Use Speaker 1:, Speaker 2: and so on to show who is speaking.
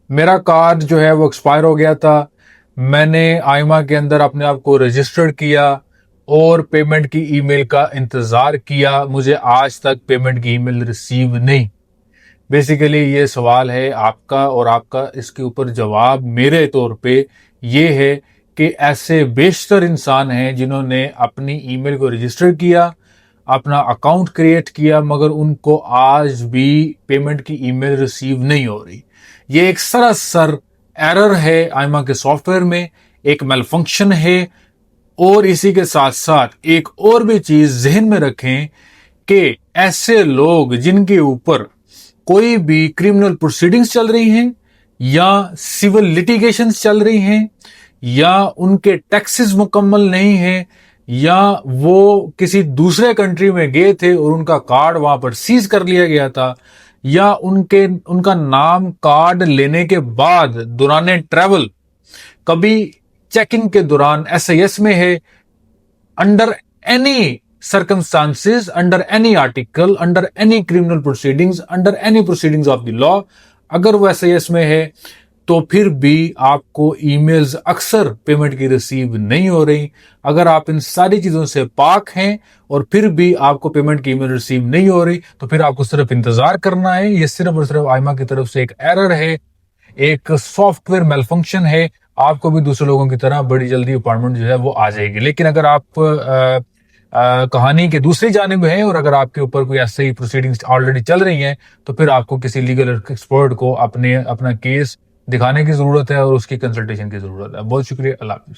Speaker 1: मेरा कार्ड जो है वो एक्सपायर हो गया था। मैंने आइमा के अंदर अपने आप को रजिस्टर्ड किया और पेमेंट की ईमेल का इंतज़ार किया। मुझे आज तक पेमेंट की ईमेल रिसीव नहीं। बेसिकली ये सवाल है आपका, और आपका इसके ऊपर जवाब मेरे तौर पे ये है कि ऐसे बेशतर इंसान हैं जिन्होंने अपनी ईमेल को रजिस्टर किया, अपना अकाउंट क्रिएट किया, मगर उनको आज भी पेमेंट की ईमेल रिसीव नहीं हो रही। ये एक सरासर एरर है आइमा के सॉफ्टवेयर में, एक मेलफंक्शन है। और इसी के साथ साथ एक और भी चीज जहन में रखें कि ऐसे लोग जिनके ऊपर कोई भी क्रिमिनल प्रोसीडिंग्स चल रही हैं या सिविल लिटिगेशंस चल रही हैं या उनके टैक्सेस मुकम्मल नहीं है या वो किसी दूसरे कंट्री में गए थे और उनका कार्ड वहां पर सीज कर लिया गया था, या उनका नाम कार्ड लेने के बाद दौरान ट्रैवल कभी चेकिंग के दौरान एसआईएस में है, under any circumstances, under any article, under any criminal proceedings, under any proceedings of the law, अगर वो एसआईएस में है तो फिर भी आपको ईमेल्स अक्सर पेमेंट की रिसीव नहीं हो रही। अगर आप इन सारी चीजों से पाक हैं और फिर भी आपको पेमेंट की ईमेल रिसीव नहीं हो रही, तो फिर आपको सिर्फ इंतजार करना है। ये सिर्फ और सिर्फ आइमा की तरफ से एक एरर है, एक सॉफ्टवेयर मेलफंक्शन है। आपको भी दूसरे लोगों की तरह बड़ी जल्दी अपॉइंटमेंट जो है वो आ जाएगी। लेकिन अगर आप कहानी के दूसरी जानिब है और अगर आपके ऊपर कोई ऐसे ही प्रोसीडिंग्स ऑलरेडी चल रही हैं, तो फिर आपको किसी लीगल एक्सपर्ट को अपना केस दिखाने की जरूरत है और उसकी कंसल्टेशन की जरूरत है। बहुत शुक्रिया। अल्लाह हाफिज।